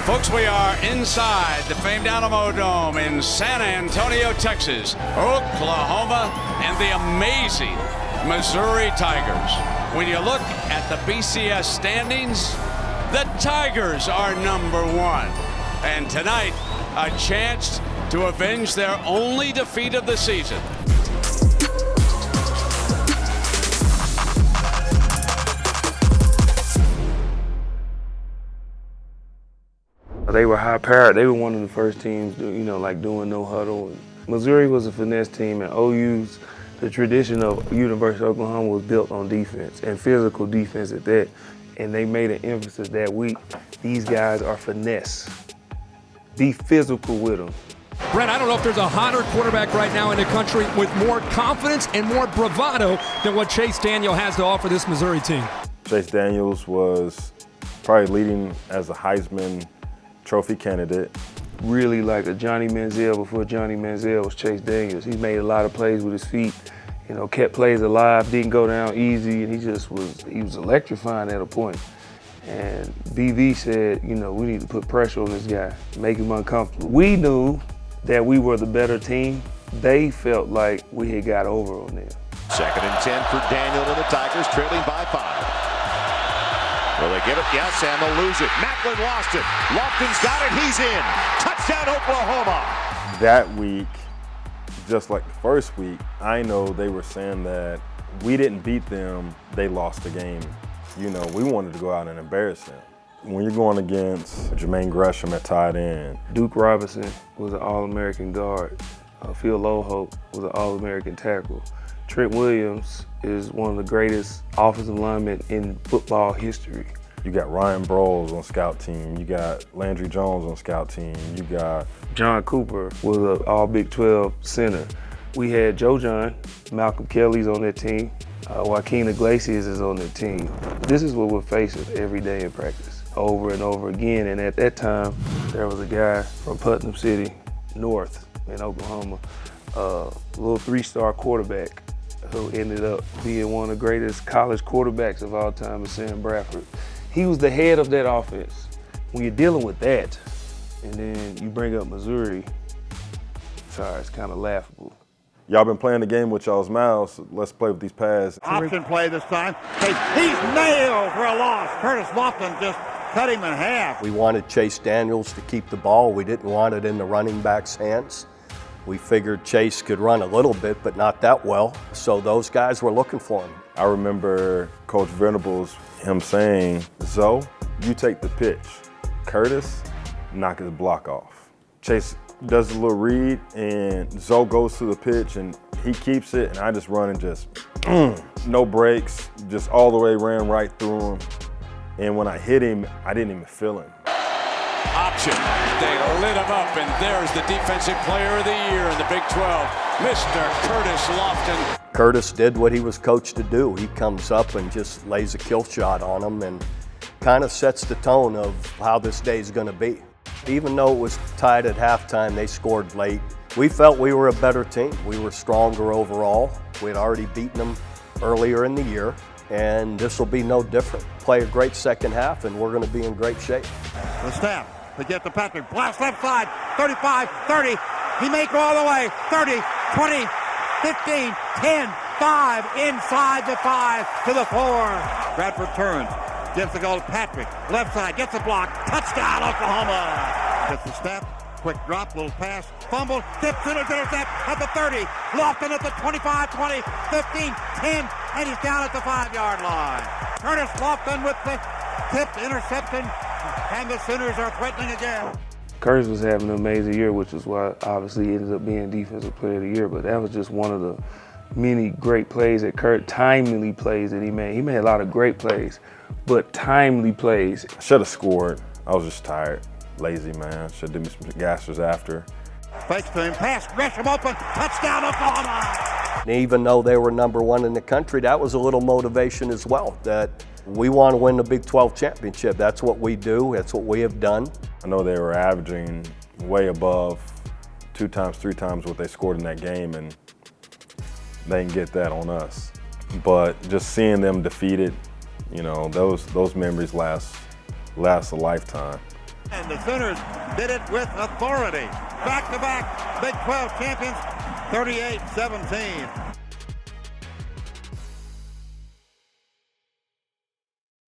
Folks, we are inside the famed Alamo Dome in San Antonio, Texas, Oklahoma, and the amazing Missouri Tigers. When you look at the BCS standings, the Tigers are #1. And tonight, a chance to avenge their only defeat of the season. They were high-powered. They were one of the first teams, doing no huddle. Missouri was a finesse team, and OU's, the tradition of University of Oklahoma was built on defense, and physical defense at that. And they made an emphasis that week. These guys are finesse. Be physical with them. Brent, I don't know if there's a hotter quarterback right now in the country with more confidence and more bravado than what Chase Daniel has to offer this Missouri team. Chase Daniels was probably leading as a Heisman Trophy candidate. Really like a Johnny Manziel before Johnny Manziel was Chase Daniels. He made a lot of plays with his feet, kept plays alive, didn't go down easy, and he was electrifying at a point. And BV said, we need to put pressure on this guy, make him uncomfortable. We knew that we were the better team. They felt like we had got over on them. 2nd and 10 for Daniel and the Tigers, trailing by 5. Will they give it? Yes, and they'll lose it. Macklin lost it. Lofton's got it. He's in. Touchdown, Oklahoma. That week, just like the first week, I know they were saying that we didn't beat them, they lost the game. We wanted to go out and embarrass them. When you're going against Jermaine Gresham at tight end. Duke Robinson was an All-American guard. Phil Lohope was an All-American tackle. Trent Williams is one of the greatest offensive linemen in football history. You got Ryan Broyles on scout team. You got Landry Jones on scout team. You got John Cooper was an all Big 12 center. We had Joe John, Malcolm Kelly's on that team. Joaquin Iglesias is on that team. This is what we're facing every day in practice, over and over again. And at that time, there was a guy from Putnam City, North in Oklahoma, a little 3-star quarterback who ended up being one of the greatest college quarterbacks of all time, is Sam Bradford. He was the head of that offense. When you're dealing with that, and then you bring up Missouri, it's kind of laughable. Y'all been playing the game with y'all's mouths. Let's play with these pads. Option play this time. He's nailed for a loss. Curtis Lofton just cut him in half. We wanted Chase Daniels to keep the ball. We didn't want it in the running back's hands. We figured Chase could run a little bit, but not that well. So those guys were looking for him. I remember Coach Venables, him saying, Zoe, you take the pitch. Curtis, knock his block off. Chase does a little read, and Zoe goes to the pitch, and he keeps it, and I just run and just, no breaks, just all the way ran right through him. And when I hit him, I didn't even feel him. Option. They lit him up, and there's the Defensive Player of the Year in the Big 12, Mr. Curtis Lofton. Curtis did what he was coached to do. He comes up and just lays a kill shot on him and kind of sets the tone of how this day is going to be. Even though it was tied at halftime, they scored late. We felt we were a better team. We were stronger overall. We had already beaten them earlier in the year, and this will be no different. Play a great second half, and we're going to be in great shape. The snap. They get to Patrick. Blast left side. 35, 30. He may go all the way. 30, 20, 15, 10, 5. Inside the 5 to the 4. Bradford turns. Gives the goal to Patrick. Left side. Gets the block. Touchdown, Oklahoma. Gets the snap. Quick drop. Little pass. Fumble. Tips in. Intercept at the 30. Lofton at the 25, 20, 15, 10. And he's down at the 5-yard line. Curtis Lofton with the tipped interception. And the Sooners are threatening again. Curtis was having an amazing year, which is why obviously he ended up being Defensive Player of the Year. But that was just one of the many great plays that timely plays that he made. He made a lot of great plays, but timely plays. I should have scored. I was just tired, lazy, man. Should have did me some gassers after. Fakes to him, pass, Gresham open, touchdown Oklahoma. And even though they were #1 in the country, that was a little motivation as well, that we want to win the Big 12 championship. That's what we do. That's what we have done. I know they were averaging way above 2 times, 3 times what they scored in that game, and they didn't get that on us. But just seeing them defeated, those memories last a lifetime. And the Sooners did it with authority. Back-to-back Big 12 champions, 38-17.